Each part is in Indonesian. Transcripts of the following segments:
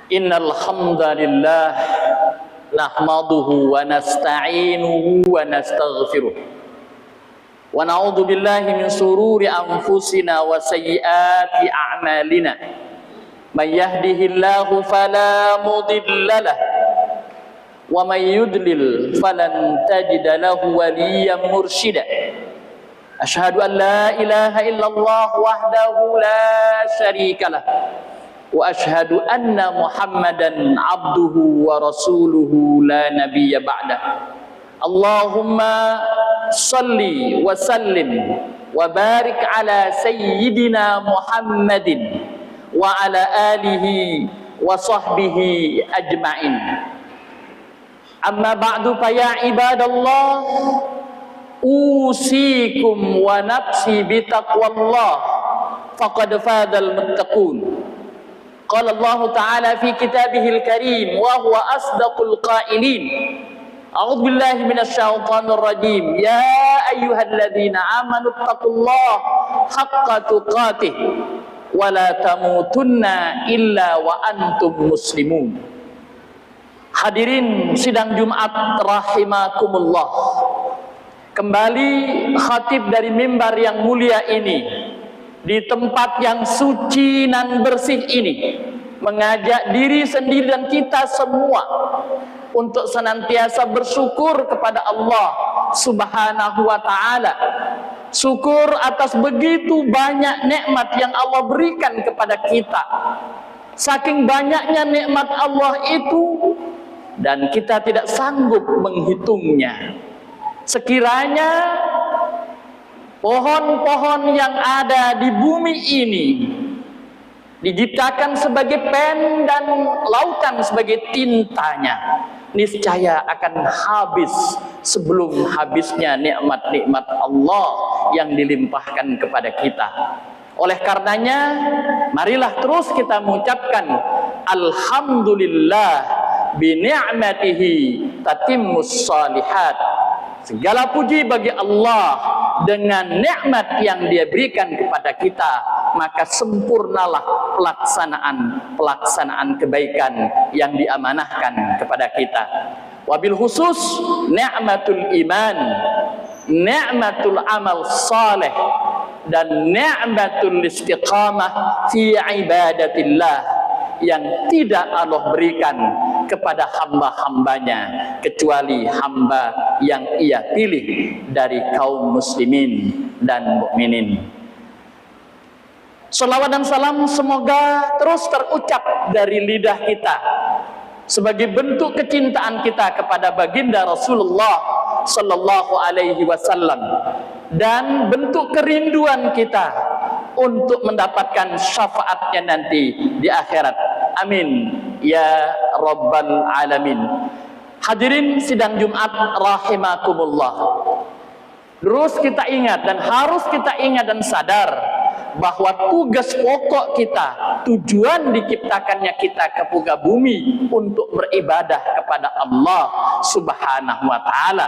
Innal hamdalillah nahmaduhu wa nasta'inuhu wa nastaghfiruh wa na'udzu billahi min shururi anfusina wa sayyiati a'malina. May yahdihillahu fala mudilla lahu wa may yudlil falan tajida lahu waliyyan mursyida. Asyhadu an la ilaha illallah wahdahu la syarika lah wa asyhadu anna Muhammadan abduhu wa rasuluhu la nabiyya ba'dah. Allahumma salli wa sallim wa barik ala sayyidina Muhammadin wa ala alihi wa sahbihi ajma'in. Amma ba'du fa ya ibadallah, usikum wa nafsi bitaqwallah faqad fadal muttaqun. Qala Allah Ta'ala fi kitabihil karim wa huwa asdaqul qailin. A'udzu billahi minasy syaithanir rajim. Ya ayyuhalladzina amanu taqullaha haqqa tuqatih wa la tamutunna illa wa antum muslimun. Hadirin sidang Jumat rahimakumullah. Kembali khatib dari mimbar yang mulia ini, di tempat yang suci dan bersih ini, mengajak diri sendiri dan kita semua untuk senantiasa bersyukur kepada Allah Subhanahu wa ta'ala. Syukur atas begitu banyak nikmat yang Allah berikan kepada kita. Saking banyaknya nikmat Allah itu, dan kita tidak sanggup menghitungnya. Sekiranya pohon-pohon yang ada di bumi ini diciptakan sebagai pen dan lautan sebagai tintanya, niscaya akan habis sebelum habisnya nikmat-nikmat Allah yang dilimpahkan kepada kita. Oleh karenanya, marilah terus kita mengucapkan alhamdulillah bi ni'matihi tatimmus shalihat. Segala puji bagi Allah, dengan nikmat yang Dia berikan kepada kita, maka sempurnalah pelaksanaan kebaikan yang diamanahkan kepada kita. Wabil khusus ni'matul iman, ni'matul amal saleh, dan ni'matul istiqamah fi ibadatillah yang tidak Allah berikan kepada hamba-hambanya kecuali hamba yang Ia pilih dari kaum muslimin dan mukminin. Salawat dan salam semoga terus terucap dari lidah kita sebagai bentuk kecintaan kita kepada baginda Rasulullah sallallahu alaihi wasallam dan bentuk kerinduan kita untuk mendapatkan syafaatnya nanti di akhirat. Amin ya rabbal alamin. Hadirin sidang Jumat rahimakumullah. Terus kita ingat dan harus kita ingat dan sadar bahwa tugas pokok kita, tujuan diciptakannya kita ke muka bumi untuk beribadah kepada Allah Subhanahu wa ta'ala.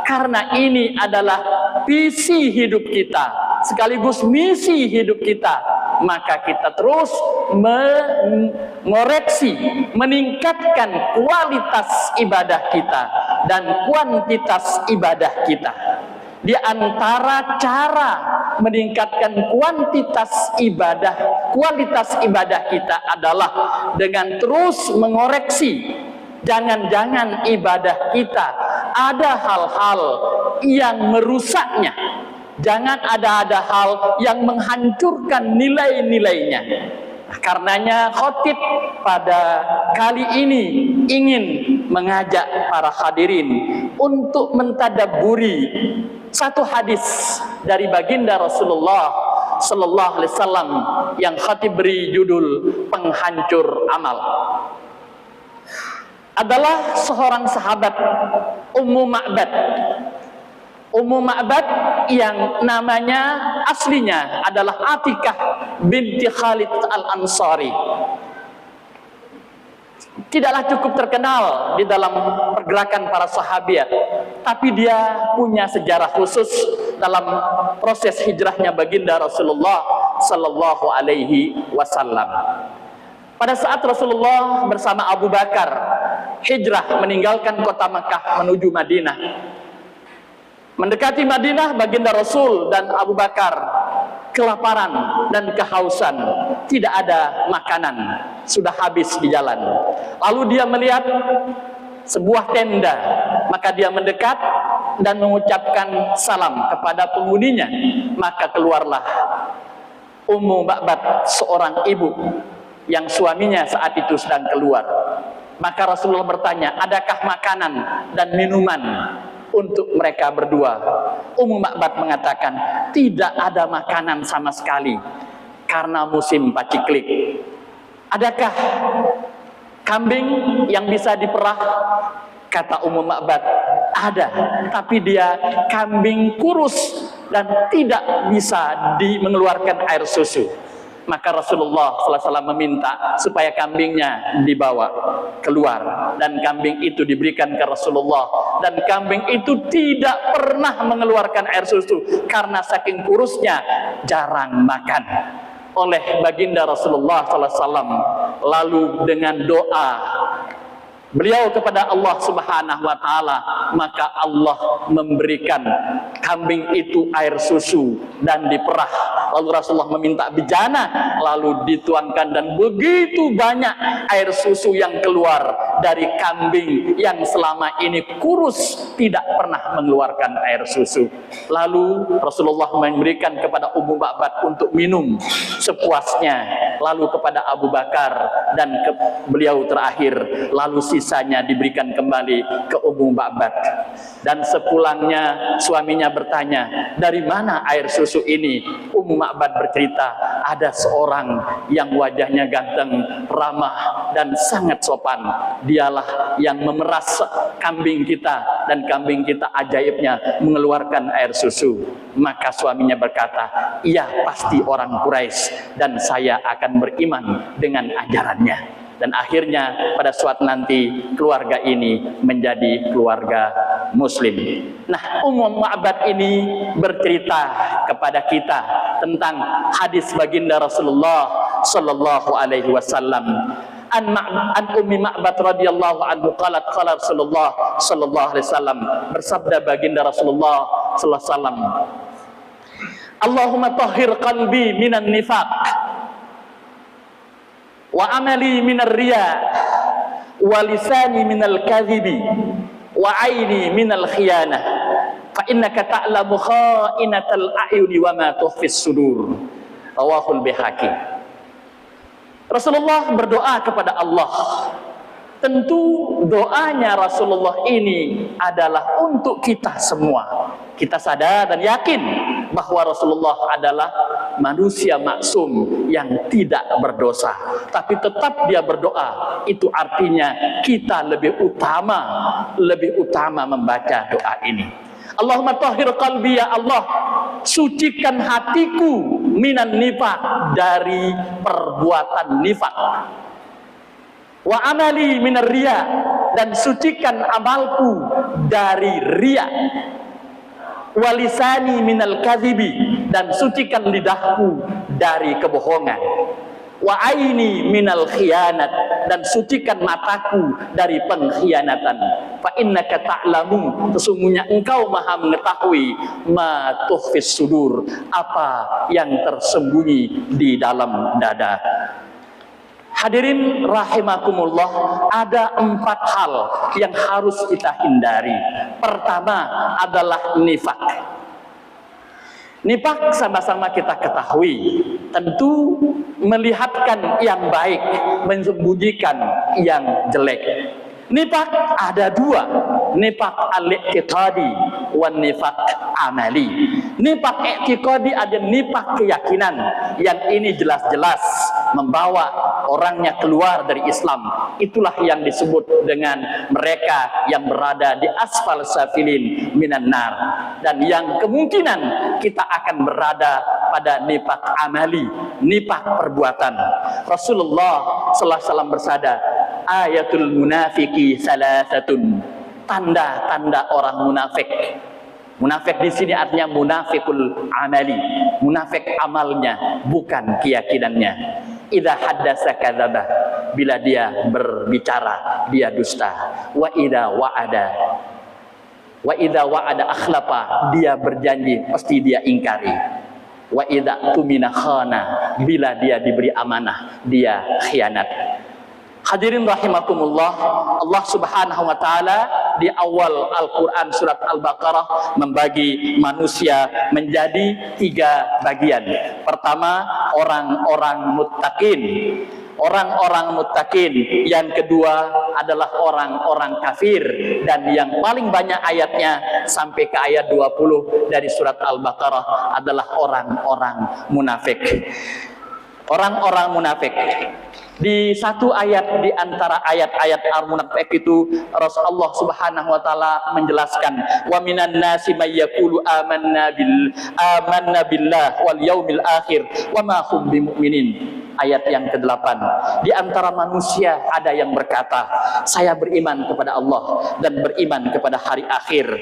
Karena ini adalah visi hidup kita sekaligus misi hidup kita, maka kita terus mengoreksi, meningkatkan kualitas ibadah kita dan kuantitas ibadah kita. Di antara cara meningkatkan kualitas ibadah kita adalah dengan terus mengoreksi. Jangan-jangan ibadah kita ada hal-hal yang merusaknya. Jangan ada hal yang menghancurkan nilai-nilainya. Karenanya khotib pada kali ini ingin mengajak para hadirin untuk mentadabburi satu hadis dari baginda Rasulullah sallallahu alaihi wasallam yang khatib beri judul penghancur amal. Adalah seorang sahabat Ummu Ma'bad. Ummu Ma'bad yang namanya aslinya adalah Atikah binti Khalid al-Ansari. Tidaklah cukup terkenal di dalam pergerakan para sahabat, tapi dia punya sejarah khusus dalam proses hijrahnya baginda Rasulullah sallallahu alaihi wasallam. Pada saat Rasulullah bersama Abu Bakar hijrah meninggalkan kota Mekah menuju Madinah, mendekati Madinah, baginda Rasul dan Abu Bakar kelaparan dan kehausan, tidak ada makanan, sudah habis di jalan. Lalu dia melihat sebuah tenda, maka dia mendekat dan mengucapkan salam kepada penghuninya. Maka keluarlah Ummu Ma'bad, seorang ibu yang suaminya saat itu sedang keluar. Maka Rasulullah bertanya, adakah makanan dan minuman untuk mereka berdua? Ummu Ma'bad mengatakan, tidak ada makanan sama sekali karena musim paciklik. Adakah kambing yang bisa diperah? Kata Ummu Ma'bad, ada, tapi dia kambing kurus dan tidak bisa mengeluarkan air susu. Maka Rasulullah SAW meminta supaya kambingnya dibawa keluar, dan kambing itu diberikan ke Rasulullah, dan kambing itu tidak pernah mengeluarkan air susu karena saking kurusnya jarang makan oleh baginda Rasulullah SAW. Lalu dengan doa beliau kepada Allah Subhanahu wa Ta'ala, maka Allah memberikan kambing itu air susu dan diperah. Lalu Rasulullah meminta bejana, lalu dituangkan, dan begitu banyak air susu yang keluar dari kambing yang selama ini kurus, tidak pernah mengeluarkan air susu. Lalu Rasulullah memberikan kepada Ummu Ma'bad untuk minum sepuasnya, lalu kepada Abu Bakar, dan beliau terakhir, lalu sisanya diberikan kembali ke Ummu Ma'bad. Dan sepulangnya suaminya bertanya, dari mana air susu ini? Ummu Ma'bad bercerita, ada seorang yang wajahnya ganteng, ramah, dan sangat sopan. Dialah yang memeras kambing kita, dan kambing kita ajaibnya mengeluarkan air susu. Maka suaminya berkata, iya, pasti orang Quraisy, dan saya akan beriman dengan ajarannya. Dan akhirnya pada suatu nanti keluarga ini menjadi keluarga Muslim. Nah, Ummu Ma'bad ini bercerita kepada kita tentang hadis baginda Rasulullah Sallallahu Alaihi Wasallam. An Ummi Ma'bad radhiyallahu anhu qalat qala Rasulullah Sallallahu Alaihi Wasallam, bersabda baginda Rasulullah Sallallahu Alaihi Wasallam, Allahumma tahhir qalbi minan nifaq, wa amali minar riya, wa lisani minal kadhibi, wa aini minal khiyanah, fa innaka ta'lamu kha'inatal a'yuni wa ma tukhfis sudur. Rawahul Baihaqi. Rasulullah berdoa kepada Allah. Tentu doanya Rasulullah ini adalah untuk kita semua. Kita sadar dan yakin bahwa Rasulullah adalah manusia maksum yang tidak berdosa, tapi tetap dia berdoa. Itu artinya kita lebih utama membaca doa ini. Allahumma tahhir qalbi, ya Allah, sucikan hatiku minan nifaq, dari perbuatan nifaq. Wa amali minar riya, dan sucikan amalku dari riya. Wa lisani minal kadhibi, dan sucikan lidahku dari kebohongan. Wa aini minal khiyanat, dan sucikan mataku dari pengkhianatan. Fa innaka ta'lamu, sesungguhnya engkau maha mengetahui, ma tukhfis sudur, apa yang tersembunyi di dalam dada. Hadirin rahimakumullah, ada 4 hal yang harus kita hindari. Pertama adalah nifak. Nifak sama-sama kita ketahui, tentu melihatkan yang baik, menyembunyikan yang jelek. Nifak ada 2, nifak al-i'tiqadi wan nifak amali. Nifak i'tiqadi ada nifak keyakinan, yang ini jelas-jelas membawa orangnya keluar dari Islam. Itulah yang disebut dengan mereka yang berada di asfal safilin minan nar, dan yang kemungkinan kita akan berada pada nifak amali, nifak perbuatan. Rasulullah sallallahu alaihi wasallam bersabda, ayatul munafiki salasatun, tanda-tanda orang munafik. Munafik di sini artinya munafikul amali, munafik amalnya, bukan keyakinannya. idza haddasa kadzaba, bila dia berbicara dia dusta. Wa idza wa'ada akhlafa, dia berjanji pasti dia ingkari. Wa idza tumina khana, bila dia diberi amanah dia khianat. Hadirin rahimakumullah, Allah Subhanahu wa taala di awal Al-Qur'an surat Al-Baqarah membagi manusia menjadi 3 bagian. Pertama, orang-orang muttaqin. Orang-orang muttaqin. Yang kedua adalah orang-orang kafir, dan yang paling banyak ayatnya sampai ke ayat 20 dari surat Al-Baqarah adalah orang-orang munafik. Orang-orang munafik. Di satu ayat di antara ayat-ayat al-munafik itu Rasulullah Subhanahu wa taala menjelaskan, wa minan nasi may yaqulu amanna billah wal yaumil akhir wa ma hum bimumin. Ayat yang ke-8. Di antara manusia ada yang berkata, saya beriman kepada Allah dan beriman kepada hari akhir.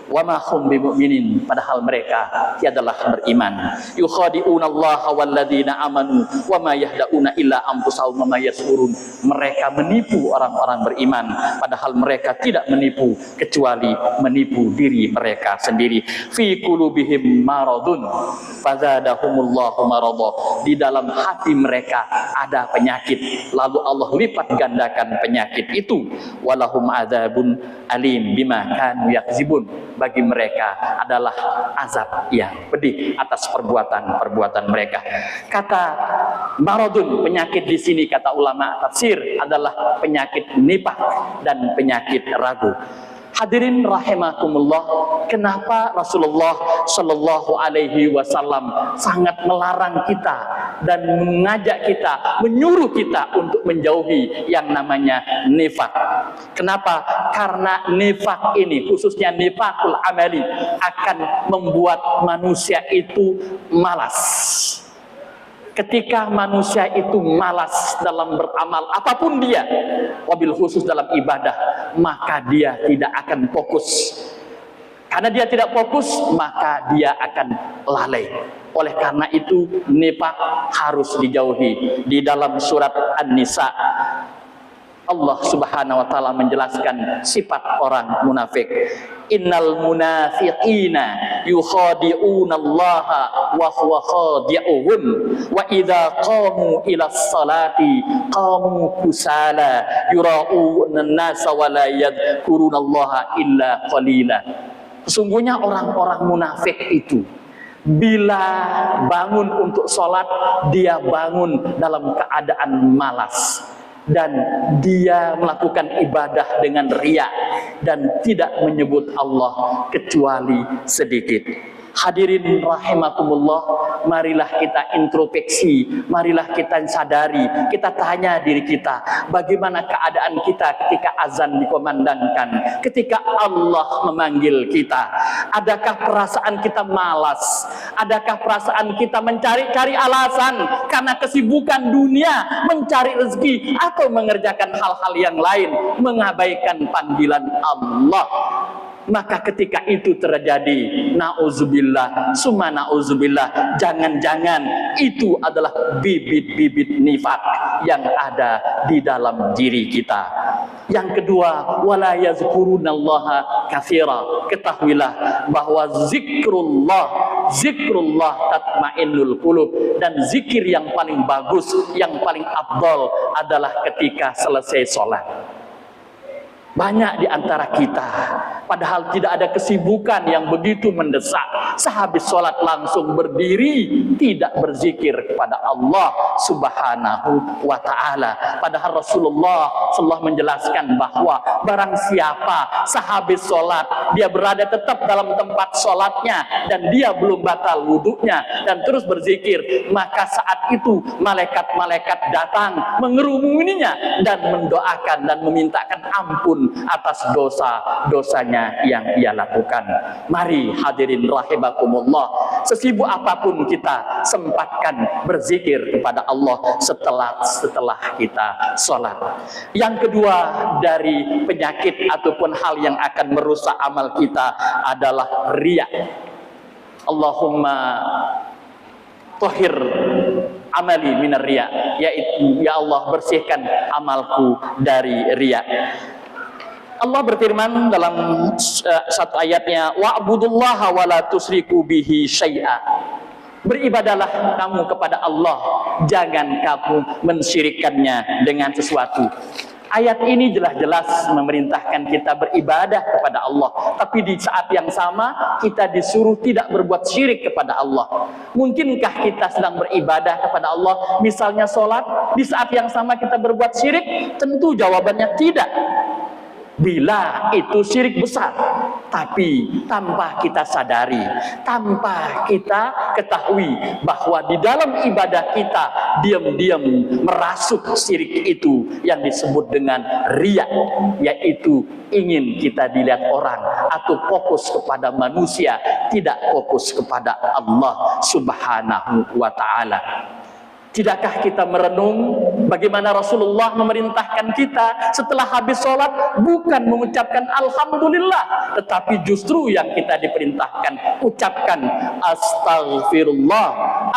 Wa ma hum bimumin, padahal mereka tiadalah beriman. Yukhadi'una Allah walladzina amanu wa ma yahdauna illa anfusahum wa ma yashurun. Mereka menipu orang-orang beriman, padahal mereka tidak menipu kecuali menipu diri mereka sendiri. Fi qulubihim maradun fazadahumullahu marada. Di dalam hati mereka ada penyakit, lalu Allah lipat gandakan penyakit itu. Walahum adzabun alim bima kanu yakzibun. Bagi mereka adalah azab yang pedih atas perbuatan mereka. Kata maradun, penyakit di sini kata ulama tafsir adalah penyakit nifaq dan penyakit ragu. Hadirin rahimakumullah, kenapa Rasulullah Shallallahu Alaihi Wasallam sangat melarang kita dan mengajak kita, menyuruh kita untuk menjauhi yang namanya nifaq? Kenapa? Karena nifaq ini, khususnya nifaqul amali, akan membuat manusia itu malas. Ketika manusia itu malas dalam beramal apapun dia, wabil khusus dalam ibadah, maka dia tidak akan fokus. Karena dia tidak fokus, maka dia akan lalai. Oleh karena itu, nifaq harus dijauhi. Di dalam surat An-Nisa, Allah Subhanahu wa taala menjelaskan sifat orang munafik. Innal munafiqina yukhadi'una Allah wa huwa khadi'uhum wa idza qamu ila sholati qamu kusala yura'una an-nasa wa la yadhkuruna Allah illa qalila. Sesungguhnya orang-orang munafik itu bila bangun untuk sholat, dia bangun dalam keadaan malas. Dan dia melakukan ibadah dengan riya dan tidak menyebut Allah kecuali sedikit. Hadirin rahimakumullah, marilah kita introspeksi, marilah kita sadari, kita tanya diri kita, bagaimana keadaan kita ketika azan dikumandangkan, ketika Allah memanggil kita. Adakah perasaan kita malas? Adakah perasaan kita mencari-cari alasan karena kesibukan dunia, mencari rezeki, atau mengerjakan hal-hal yang lain, mengabaikan panggilan Allah? Maka ketika itu terjadi, na'udzubillah, summa na'udzubillah, jangan-jangan itu adalah bibit-bibit nifaq yang ada di dalam diri kita. Yang kedua, wala yazkurunallaha katsira. Ketahuilah bahwa zikrullah tatmainnul qulub, dan zikir yang paling bagus, yang paling afdal adalah ketika selesai sholat. Banyak di antara kita, padahal tidak ada kesibukan yang begitu mendesak, sehabis sholat langsung berdiri, tidak berzikir kepada Allah Subhanahu wa ta'ala. Padahal Rasulullah SAW menjelaskan bahwa barang siapa sehabis sholat, dia berada tetap dalam tempat sholatnya, dan dia belum batal wudhunya, dan terus berzikir, maka saat itu malaikat-malaikat datang mengerumuninya dan mendoakan dan memintakan ampun atas dosa-dosanya yang ia lakukan. Mari hadirin rahimakumullah, sesibuk apapun kita, sempatkan berzikir kepada Allah setelah kita sholat. Yang kedua dari penyakit ataupun hal yang akan merusak amal kita adalah riya. Allahumma tahhir amali minar riya, yaitu ya Allah bersihkan amalku dari riya. Allah berfirman dalam satu ayatnya, wa'budullaha wa la tusyriku bihi syai'a. Beribadalah kamu kepada Allah, jangan kamu mensyirikkannya dengan sesuatu. Ayat ini jelas-jelas memerintahkan kita beribadah kepada Allah, tapi di saat yang sama kita disuruh tidak berbuat syirik kepada Allah. Mungkinkah kita sedang beribadah kepada Allah, misalnya sholat, di saat yang sama kita berbuat syirik? Tentu jawabannya tidak. Bila itu syirik besar, tapi tanpa kita sadari, tanpa kita ketahui bahwa di dalam ibadah kita diam-diam merasuk syirik itu yang disebut dengan riya, yaitu ingin kita dilihat orang atau fokus kepada manusia, tidak fokus kepada Allah Subhanahu wa ta'ala. Tidakkah kita merenung bagaimana Rasulullah memerintahkan kita setelah habis sholat bukan mengucapkan Alhamdulillah, tetapi justru yang kita diperintahkan ucapkan Astaghfirullah,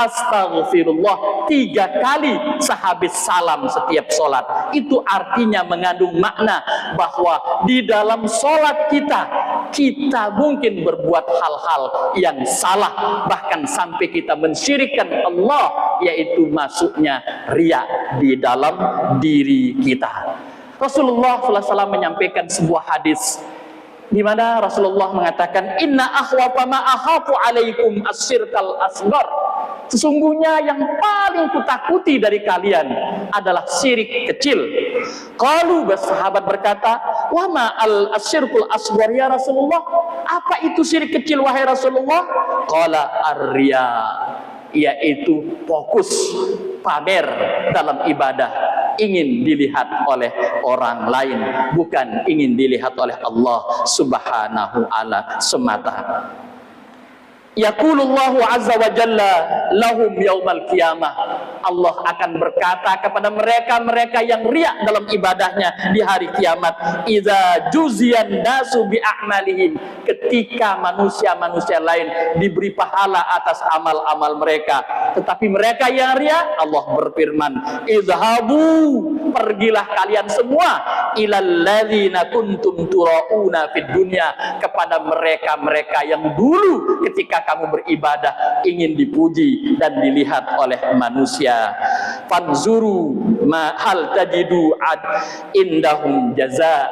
Astaghfirullah 3 kali sehabis salam setiap sholat. Itu artinya mengandung makna bahwa di dalam sholat kita mungkin berbuat hal-hal yang salah, bahkan sampai kita mensyirikkan Allah, yaitu masuknya riya di dalam diri kita. Rasulullah SAW menyampaikan sebuah hadis di mana Rasulullah mengatakan, Inna akhwafa ma akhafu alaikum asyirkal asghar. Sesungguhnya yang paling kutakuti dari kalian adalah syirik kecil. Qalu, sahabat berkata, wa ma al asyirkul asghar ya Rasulullah? Apa itu syirik kecil wahai Rasulullah? Qala ar-riya, yaitu fokus pamer dalam ibadah, ingin dilihat oleh orang lain, bukan ingin dilihat oleh Allah Subhanahu wa ta'ala semata. Yaqulullahu azza wa jalla lahum yaumal qiyamah. Allah akan berkata kepada mereka yang riya dalam ibadahnya di hari kiamat, idza juziyan nasu bi a'malihim, ketika manusia-manusia lain diberi pahala atas amal-amal mereka, tetapi mereka yang riya, Allah berfirman, izhabu, pergilah kalian semua ilal ladzina kuntum turauna fid dunya, kepada mereka yang dulu ketika kamu beribadah ingin dipuji dan dilihat oleh manusia. Fanzuru ma hal tajidu indahum jaza.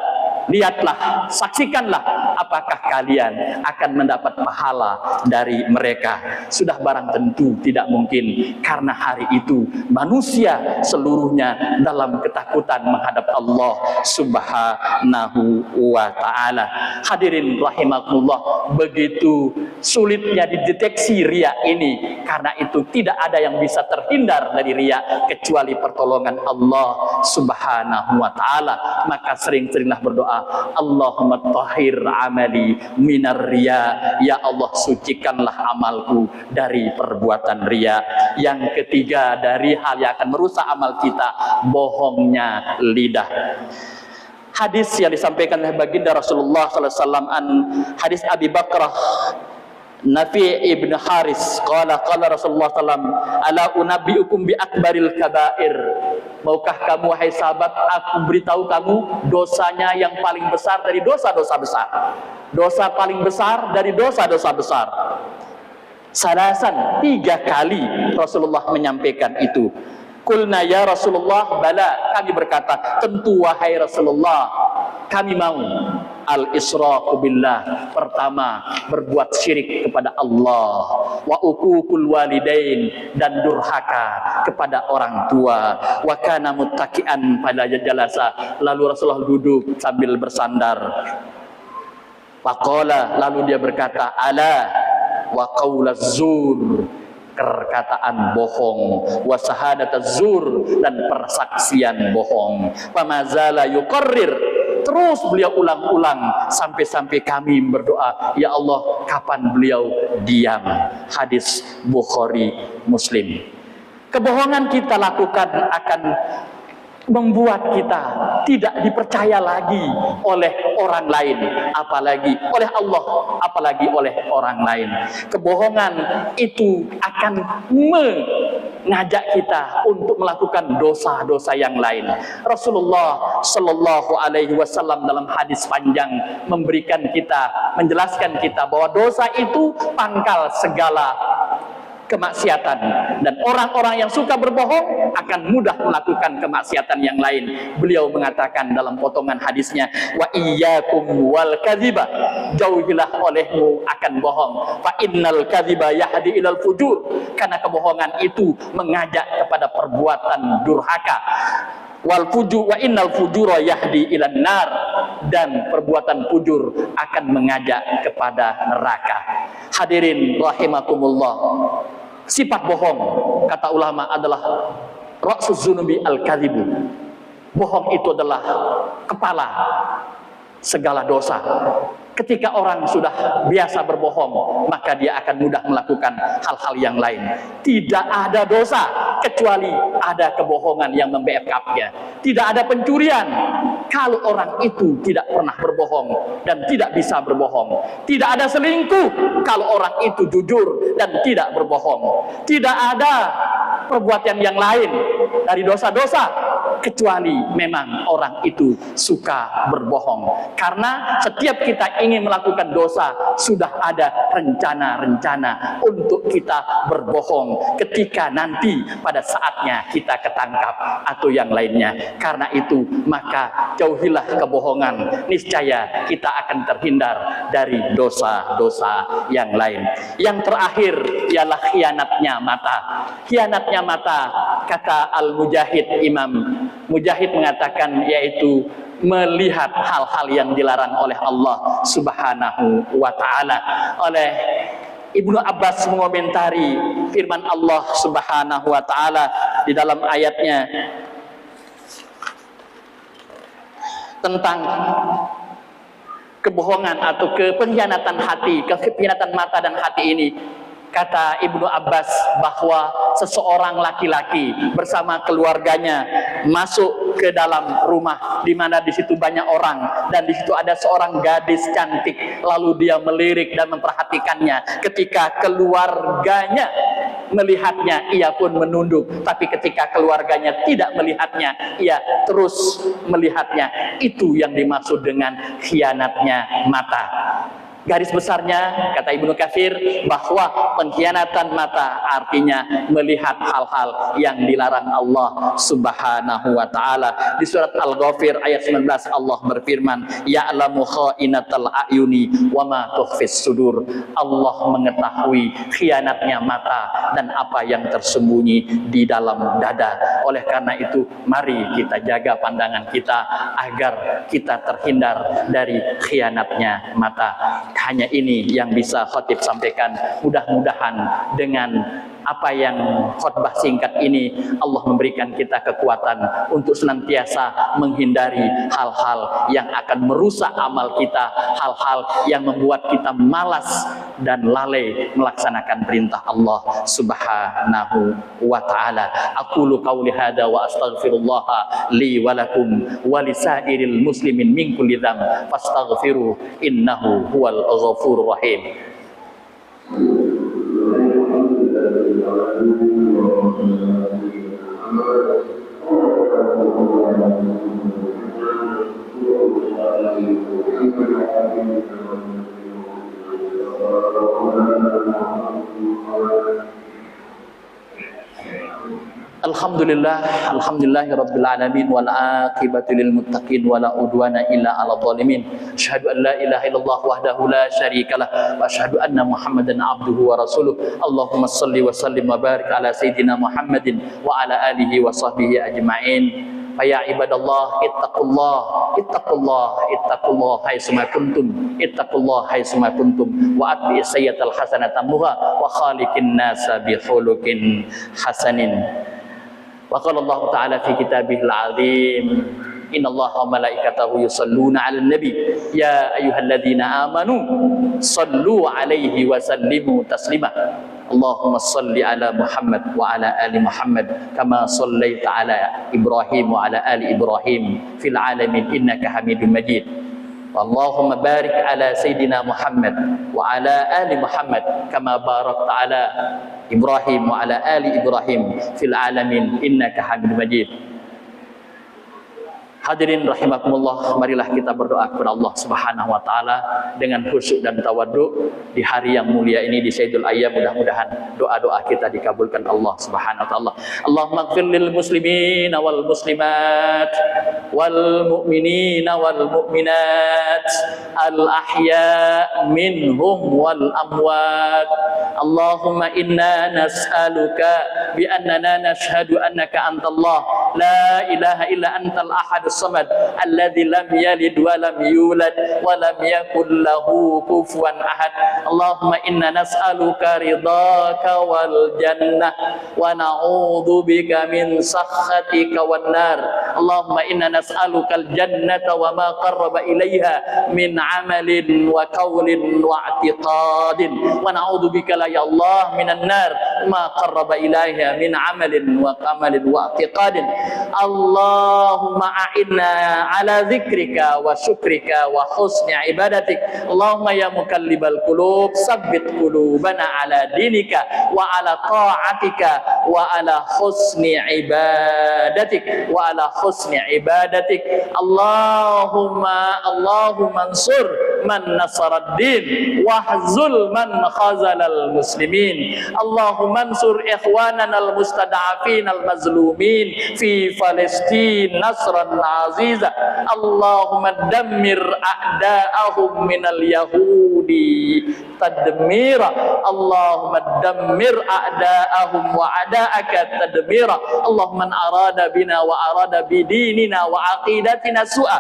Lihatlah, saksikanlah apakah kalian akan mendapat pahala dari mereka. Sudah barang tentu tidak mungkin, karena hari itu manusia seluruhnya dalam ketakutan menghadap Allah Subhanahu wa ta'ala. Hadirin rahimakumullah, begitu sulitnya dideteksi riya ini. Karena itu tidak ada yang bisa terhindar dari riya kecuali pertolongan Allah Subhanahu wa ta'ala. Maka sering-seringlah berdoa, Allahumma tahhir amali minar riya, ya Allah sucikanlah amalku dari perbuatan riya. Yang ketiga dari hal yang akan merusak amal kita, bohongnya lidah. Hadis yang disampaikan oleh baginda Rasulullah SAW, hadis Abi Bakrah Nafi ibn Haris, qala Rasulullah SAW, ala unabbiukum bi akbaril kabair. Maukah kamu wahai sahabat aku beritahu kamu dosanya yang paling besar dari dosa-dosa besar, dosa paling besar dari dosa-dosa besar. Salasan, 3 kali Rasulullah menyampaikan itu. Qulna ya Rasulullah, bala, kami berkata tentu wahai Rasulullah, kami mau. Al-israqu billah, pertama berbuat syirik kepada Allah, wa uququl walidain, dan durhaka kepada orang tua, wa kana muttaqian pada jalasa, lalu Rasulullah duduk sambil bersandar. Faqala, lalu dia berkata, ala wa qaulaz zur, perkataan bohong, wa syahadataz zur, dan persaksian bohong. Famazala yuqarrir, terus beliau ulang-ulang sampai kami berdoa, ya Allah kapan beliau diam. Hadis Bukhari Muslim. Kebohongan kita lakukan akan membuat kita tidak dipercaya lagi oleh orang lain, apalagi oleh Allah, apalagi oleh orang lain. Kebohongan itu akan ngajak kita untuk melakukan dosa-dosa yang lain. Rasulullah Shallallahu Alaihi Wasallam dalam hadis panjang menjelaskan kita bahwa dosa itu pangkal segala kemaksiatan, dan orang-orang yang suka berbohong akan mudah melakukan kemaksiatan yang lain. Beliau mengatakan dalam potongan hadisnya, wa iyyakum wal kadhiba, jauhilah olehmu akan bohong, fa innal kadhiba yahdi ilal fujur, karena kebohongan itu mengajak kepada perbuatan durhaka. Wal fujur wa innal fujura yahdi ilan nar, dan perbuatan fujur akan mengajak kepada neraka. Hadirin rahimakumullah, sifat bohong kata ulama adalah ra'sus dzunubi al-kadzibu. Bohong itu adalah kepala segala dosa. Ketika orang sudah biasa berbohong, maka dia akan mudah melakukan hal-hal yang lain. Tidak ada dosa kecuali ada kebohongan yang membackup-nya. Tidak ada pencurian kalau orang itu tidak pernah berbohong dan tidak bisa berbohong. Tidak ada selingkuh kalau orang itu jujur dan tidak berbohong. Tidak ada perbuatan yang lain dari dosa-dosa kecuali memang orang itu suka berbohong. Karena setiap kita ingin melakukan dosa, sudah ada rencana-rencana untuk kita berbohong ketika nanti pada saatnya kita ketangkap atau yang lainnya. Karena itu maka jauhilah kebohongan, niscaya kita akan terhindar dari dosa-dosa yang lain. Yang terakhir ialah khianatnya mata. Khianatnya mata, kata Al-Mujahid, Imam Mujahid mengatakan, yaitu melihat hal-hal yang dilarang oleh Allah Subhanahu wa ta'ala. Oleh Ibnu Abbas mengomentari firman Allah Subhanahu wa ta'ala di dalam ayatnya tentang kebohongan atau pengkhianatan hati, kekhianatan mata dan hati ini. Kata Ibnu Abbas bahwa seseorang laki-laki bersama keluarganya masuk ke dalam rumah di mana di situ banyak orang dan di situ ada seorang gadis cantik, lalu dia melirik dan memperhatikannya. Ketika keluarganya melihatnya, ia pun menunduk, tapi ketika keluarganya tidak melihatnya, ia terus melihatnya. Itu yang dimaksud dengan khianatnya mata. Garis besarnya, kata Ibnu Katsir, bahwa pengkhianatan mata artinya melihat hal-hal yang dilarang Allah Subhanahu wa ta'ala. Di surat Al-Ghafir ayat 19 Allah berfirman, ya'lamu kha'inatal a'yuni wa ma tukhfis sudur. Allah mengetahui khianatnya mata dan apa yang tersembunyi di dalam dada. Oleh karena itu, mari kita jaga pandangan kita agar kita terhindar dari khianatnya mata. Hanya ini yang bisa khotib sampaikan. Mudah-mudahan dengan apa yang khutbah singkat ini Allah memberikan kita kekuatan untuk senantiasa menghindari hal-hal yang akan merusak amal kita, hal-hal yang membuat kita malas dan lalai melaksanakan perintah Allah Subhanahu wa ta'ala. Aqulu qawli hadza wa astaghfirullah li wa lakum wa lisairil muslimin min kulli dzamb fastaghfiruh innahu huwal ghafurur rahim. Alhamdulillahirabbil alamin wal aqibatu lil muttaqin wala udwana illa 'alal zalimin. Asyhadu an la ilaha illallah wahdahu la syarikalah wa asyhadu anna Muhammadan 'abduhu wa rasuluh. Allahumma shalli wa sallim wa barik ala sayidina Muhammadin wa ala alihi wa sahbihi ajma'in. Ya ibadallah, ittaqullah haitsuma kuntum wa atbi sayyatal hasanata muha wa khaliqin nasa bi khuluqin hasanin. Wa qala Allah ta'ala fi kitabihil 'azim, innallaha wa malaikatahu yusholluna 'alan nabi ya ayyuhalladzina amanu shallu 'alaihi wa sallimu taslima. Allahumma salli ala Muhammad wa ala ali Muhammad kama sallaita ala Ibrahim wa ala ali Ibrahim fil alamin innaka Hamidum Majid. Allahumma barik ala Sayyidina Muhammad wa ala ali Muhammad kama barakta ala Ibrahim wa ala ali Ibrahim fil alamin innaka Hamidum Majid. Hadirin rahimakumullah, marilah kita berdoa kepada Allah Subhanahu wa taala dengan khusyuk dan tawadhu di hari yang mulia ini, di Sayyidul Ayyam. Mudah-mudahan doa-doa kita dikabulkan Allah Subhanahu wa taala. Allahumma ighfir lil muslimin wal muslimat wal mu'minin wal mu'minat al ahya minhum wal amwat. Allahumma inna nas'aluka bi annana nashhadu annaka antallah la ilaha illa antal ahad الصمد الذي لم يلد ولم يولد ولم يكن له كفوا أحد. اللهم إنا نسألك رضاك والجنة ونعوذ بك من سخطك والنار. اللهم إنا نسألك الجنة وما قرب إليها من عمل وقول واعتقاد ونعوذ بك يا الله من النار ما قرب إليها من عمل وقول واعتقاد. اللهم inna ala dzikrika wa syukrika wa husni ibadatik. Allahumma ya muqallibal qulub tsabbit qulubana ala dinika wa ala ta'atika wa ala husni ibadatik wa ala husni ibadatik. Allahumma ansur man nasarad din wahzul man khazalal muslimin. Allahumma ansur ikhwanana al mustada'afin al mazlumin fi Palestin nasran aziza. Allahumma dammir a'da'ahum minal yahudi tadmira. Allahumma dammir a'da'ahum wa a'da'aka tadmira. Allahumma man arada bina wa arada bidinina wa aqidatina su'a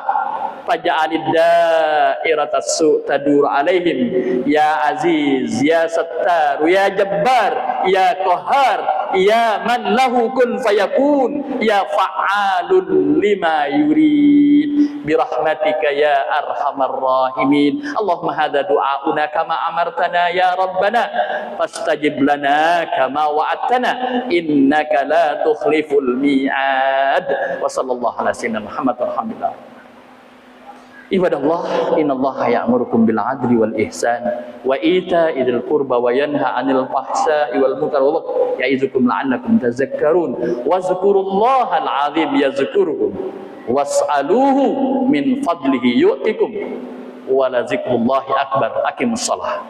faj'alid da'irata su' tadur alaihim ya aziz ya sattar ya jabbar ya qahhar ya man lahu kun fayakun ya fa'alun lima yurid birahmatika ya arhamar rahimin. Allahumma hadha du'auna kama amartana ya rabbana fastajib lana kama wa'adtana innaka la tukhliful mi'ad. Wa sallallahu ala sayyidina Muhammad walhamdulillah. Ibadallah, innallaha ya'murukum bil 'adli wal ihsan wa ita'i dzil qurba wa yanha 'anil fahsya'i wal munkar wa ya'izukum la'allakum tadhakkarun. Wazkurullahal 'azim yazkurukum was'aluhu min fadlihi yu'tikum wa la dzikrullahi akbar. Aqimus shalah.